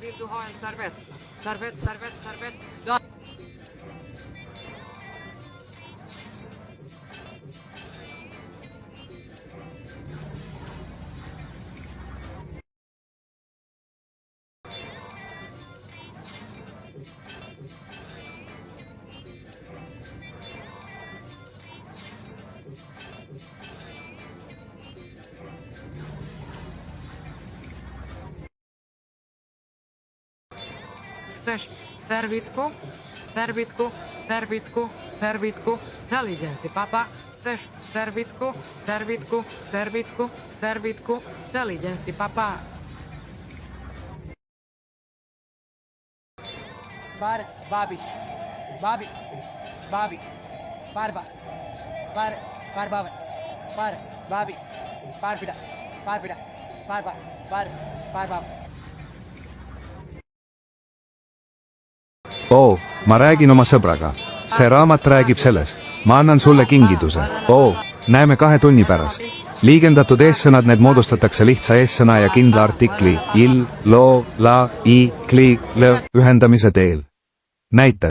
Vill du ha en servett? Servett. Chceš servitku, celý deň si papa. Chceš servitku, celý deň si papa. Babi, oo, ma räägin oma sõbraga. See raamat räägib sellest. Ma annan sulle kingituse. Oo, näeme 2 tunni pärast. Liigendatud eessõnad, need moodustatakse lihtsa eessõna ja kindla artikli il, lo, la, i, kli, l ühendamise teel. Näited.